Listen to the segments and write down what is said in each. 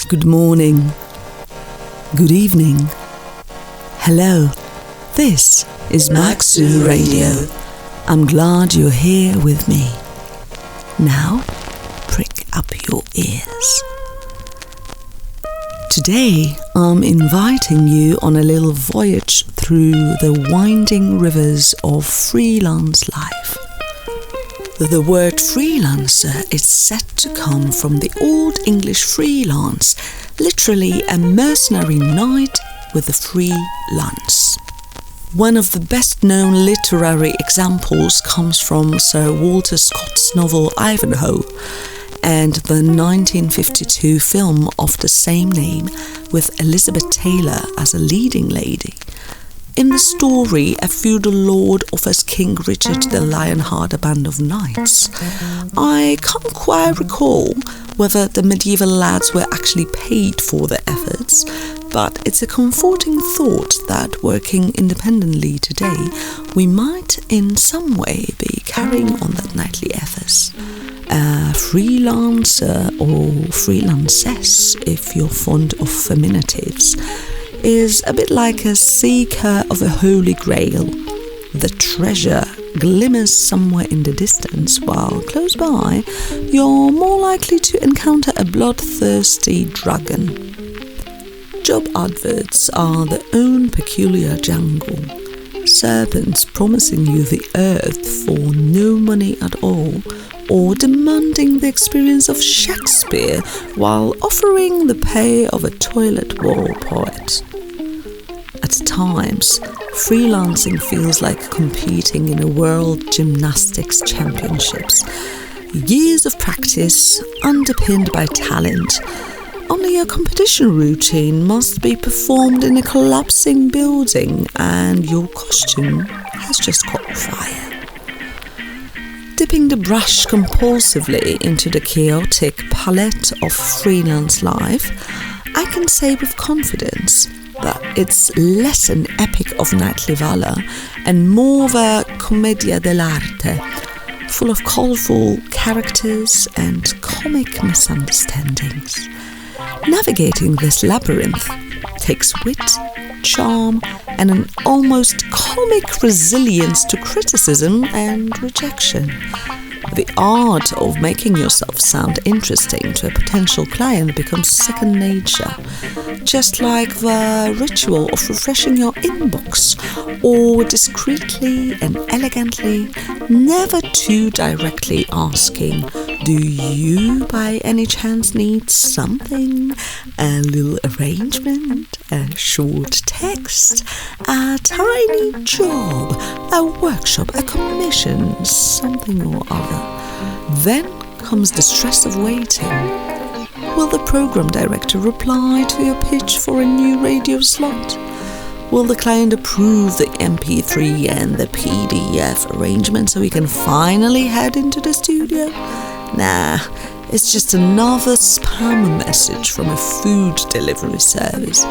Good morning. Good evening. Hello. This is Maxu Radio. I'm glad you're here with me. Now, prick up your ears. Today, I'm inviting you on a little voyage through the winding rivers of freelance life. The word freelancer is said to come from the Old English freelance, literally a mercenary knight with a free lance. One of the best-known literary examples comes from Sir Walter Scott's novel Ivanhoe and the 1952 film of the same name with Elizabeth Taylor as a leading lady. In the story, a feudal lord offers King Richard the Lionheart a band of knights. I can't quite recall whether the medieval lads were actually paid for their efforts, but it's a comforting thought that working independently today, we might in some way be carrying on that knightly ethos. A freelancer or freelancess, if you're fond of feminitives, is a bit like a seeker of a holy grail. The treasure glimmers somewhere in the distance, while close by, you're more likely to encounter a bloodthirsty dragon. Job adverts are their own peculiar jungle. Serpents promising you the earth for no money at all, or demanding the experience of Shakespeare while offering the pay of a toilet wall poet. At times, freelancing feels like competing in a world gymnastics championships. Years of practice, underpinned by talent. Only your competition routine must be performed in a collapsing building and your costume has just caught fire. Dipping the brush compulsively into the chaotic palette of freelance life, I can say with confidence that it's less an epic of knightly valor and more of a commedia dell'arte, full of colourful characters and comic misunderstandings. Navigating this labyrinth takes wit, charm, and an almost comic resilience to criticism and rejection. The art of making yourself sound interesting to a potential client becomes second nature, just like the ritual of refreshing your inbox or discreetly and elegantly, never too directly asking, "Do you by any chance need something? A little arrangement, a short text, a tiny job, a workshop, a commission, something or other." Then comes the stress of waiting. Will the program director reply to your pitch for a new radio slot? Will the client approve the MP3 and the PDF arrangement so we can finally head into the studio? Nah, it's just another spam message from a food delivery service,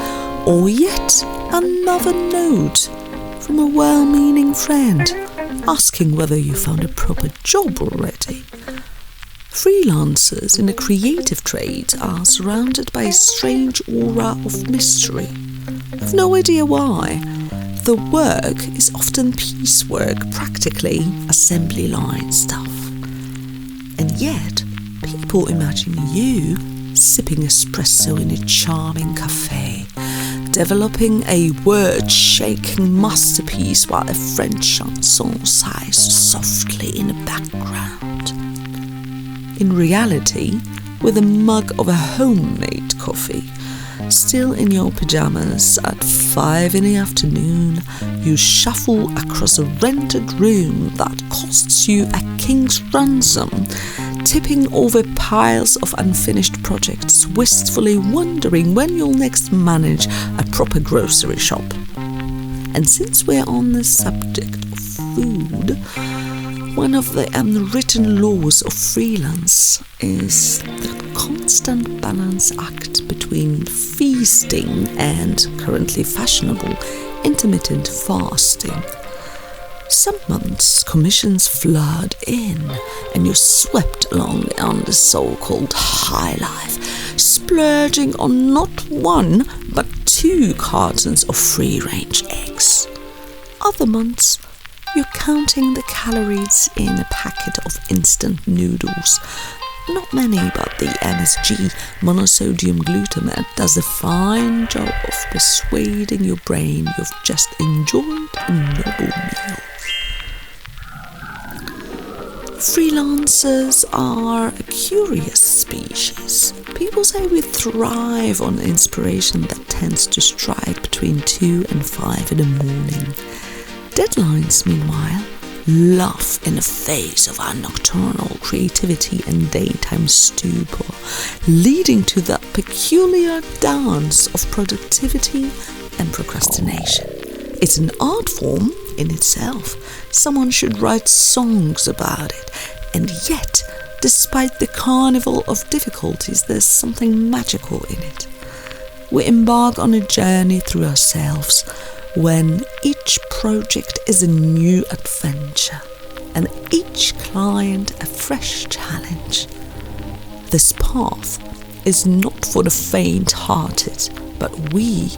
or yet another note from a well-meaning friend asking whether you found a proper job already. Freelancers in the creative trades are surrounded by a strange aura of mystery. I've no idea why. The work is often piecework, practically assembly line stuff. And yet, people imagine you sipping espresso in a charming cafe, developing a word-shaking masterpiece while a French chanson sighs softly in the background. In reality, with a mug of a homemade coffee, still in your pyjamas at 5 in the afternoon, you shuffle across a rented room that costs you a king's ransom, tipping over piles of unfinished projects, wistfully wondering when you'll next manage a proper grocery shop. And since we're on the subject of food, one of the unwritten laws of freelance is the constant balance act between feasting and, currently fashionable, intermittent fasting. Some months commissions flood in and you're swept along on the so-called high life, splurging on not one but 2 cartons of free-range eggs. Other months you're counting the calories in a packet of instant noodles. Not many, but the MSG, monosodium glutamate, does a fine job of persuading your brain you've just enjoyed a noble meal. Freelancers are a curious species. People say we thrive on inspiration that tends to strike between 2 and 5 in the morning. Deadlines, meanwhile, laugh in the face of our nocturnal creativity and daytime stupor, leading to that peculiar dance of productivity and procrastination. It's an art form in itself. Someone should write songs about it. And yet, despite the carnival of difficulties, there's something magical in it. We embark on a journey through ourselves, when each project is a new adventure and each client a fresh challenge. This path is not for the faint-hearted, but we,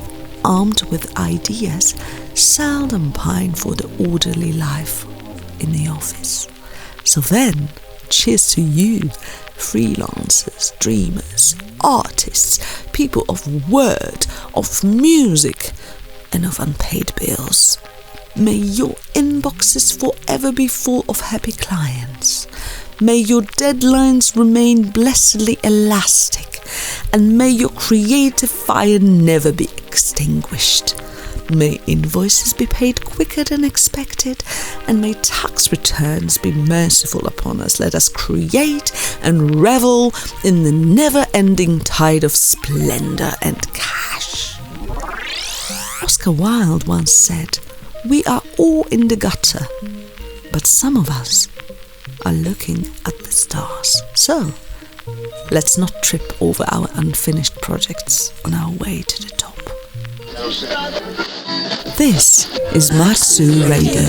armed with ideas, seldom pine for the orderly life in the office. So then, cheers to you, freelancers, dreamers, artists, people of word, of music, and of unpaid bills. May your inboxes forever be full of happy clients. May your deadlines remain blessedly elastic, and may your creative fire never be extinguished. May invoices be paid quicker than expected, and may tax returns be merciful upon us. Let us create and revel in the never-ending tide of splendor and cash. Oscar Wilde once said, "We are all in the gutter, but some of us are looking at the stars." So, let's not trip over our unfinished projects on our way to the top. This is Matsu Radio.